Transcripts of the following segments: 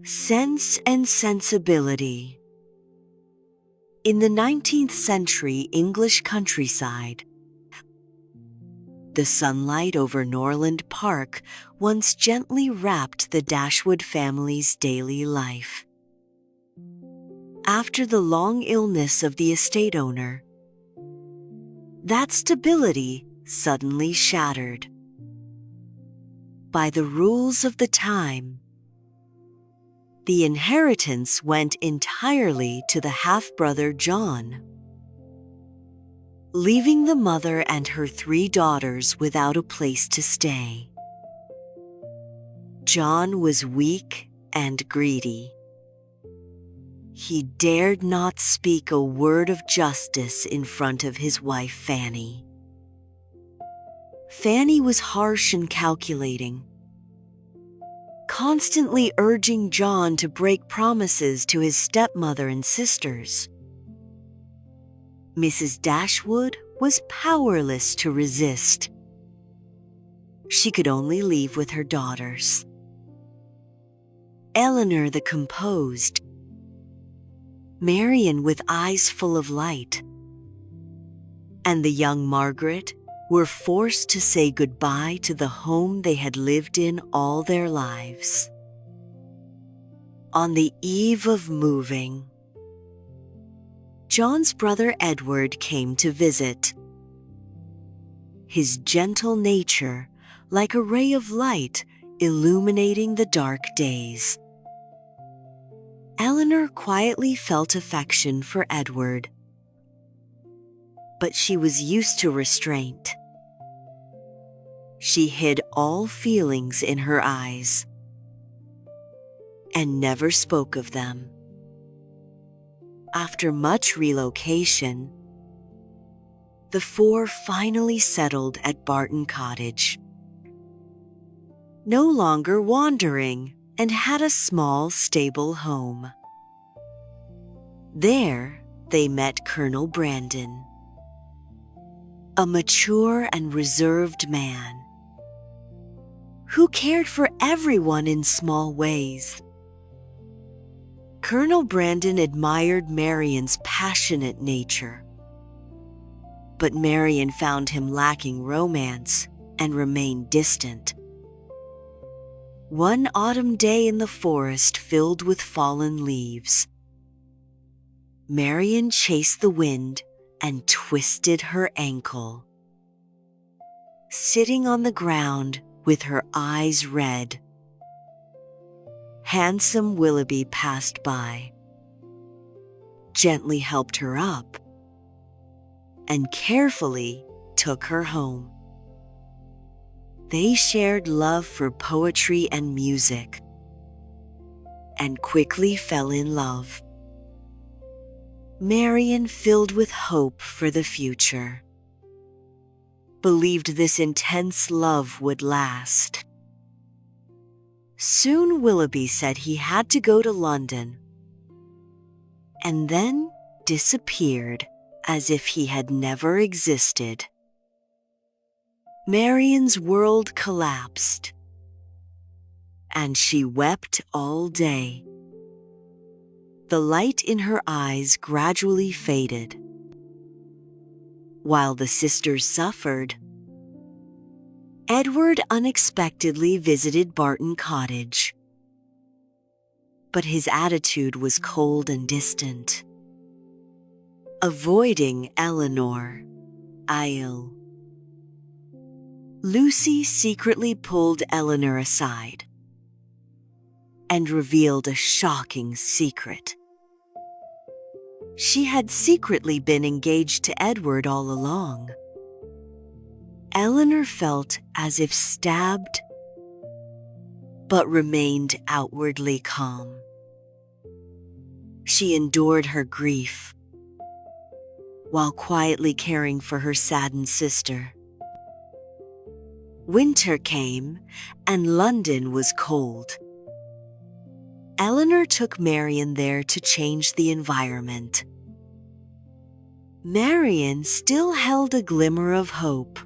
Sense and Sensibility. In the 19th century English countryside, the sunlight over Norland Park once gently wrapped the Dashwood family's daily life. After the long illness of the estate owner, that stability suddenly shattered. By the rules of the time, the inheritance went entirely to the half-brother John, leaving the mother and her 3 daughters without a place to stay. John was weak and greedy. He dared not speak a word of justice in front of his wife Fanny. Fanny was harsh and calculating, constantly urging John to break promises to his stepmother and sisters. Mrs. Dashwood was powerless to resist. She could only leave with her daughters. Eleanor the composed, Marian with eyes full of light, and the young Margaret were forced to say goodbye to the home they had lived in all their lives. On the eve of moving, John's brother Edward came to visit. His gentle nature, like a ray of light, illuminating the dark days. Eleanor quietly felt affection for Edward, but she was used to restraint. She hid all feelings in her eyes and never spoke of them. After much relocation, the 4 finally settled at Barton Cottage, no longer wandering, and had a small, stable home. There, they met Colonel Brandon, a mature and reserved man who cared for everyone in small ways. Colonel Brandon admired Marian's passionate nature, but Marian found him lacking romance and remained distant. One autumn day in the forest filled with fallen leaves, Marian chased the wind and twisted her ankle. Sitting on the ground with her eyes red, handsome Willoughby passed by, gently helped her up, and carefully took her home. They shared love for poetry and music, and quickly fell in love. Marian, filled with hope for the future, believed this intense love would last. Soon Willoughby said he had to go to London, and then disappeared as if he had never existed. Marian's world collapsed, and she wept all day. The light in her eyes gradually faded. While the sisters suffered, Edward unexpectedly visited Barton Cottage, but his attitude was cold and distant, avoiding Eleanor, Isle. Lucy secretly pulled Eleanor aside and revealed a shocking secret. She had secretly been engaged to Edward all along. Eleanor felt as if stabbed, but remained outwardly calm. She endured her grief while quietly caring for her saddened sister. Winter came, and London was cold. Eleanor took Marian there to change the environment. Marian still held a glimmer of hope.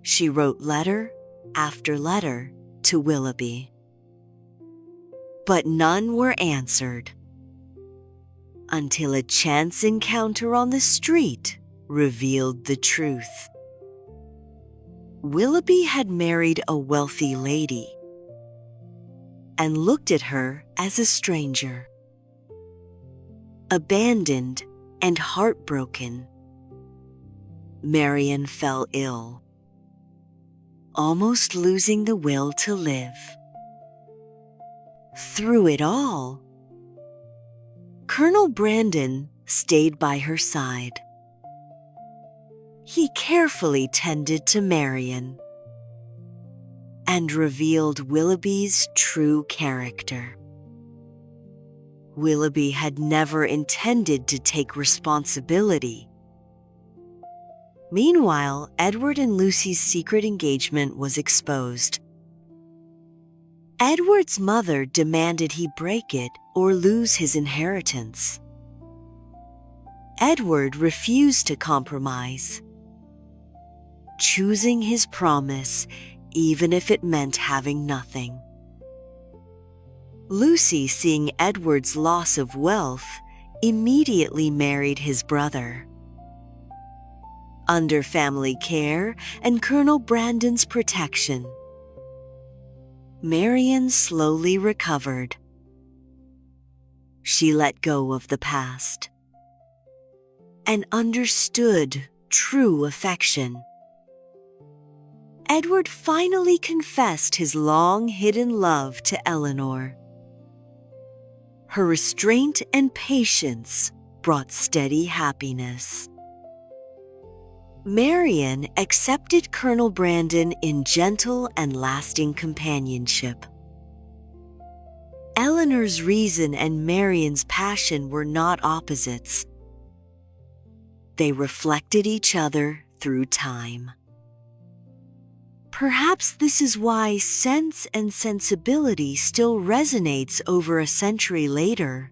She wrote letter after letter to Willoughby. but none were answered until a chance encounter on the street revealed the truth. Willoughby had married a wealthy lady and looked at her as a stranger. Abandoned and heartbroken, Marian fell ill, almost losing the will to live. Through it all, Colonel Brandon stayed by her side. He carefully tended to Marian and revealed Willoughby's true character. Willoughby had never intended to take responsibility. Meanwhile, Edward and Lucy's secret engagement was exposed. Edward's mother demanded he break it or lose his inheritance. Edward refused to compromise, choosing his promise even if it meant having nothing. Lucy, seeing Edward's loss of wealth, immediately married his brother. Under family care and Colonel Brandon's protection, Marian slowly recovered. She let go of the past and understood true affection. Edward finally confessed his long-hidden love to Eleanor. Her restraint and patience brought steady happiness. Marian accepted Colonel Brandon in gentle and lasting companionship. Eleanor's reason and Marian's passion were not opposites. They reflected each other through time. Perhaps this is why Sense and Sensibility still resonates over a century later.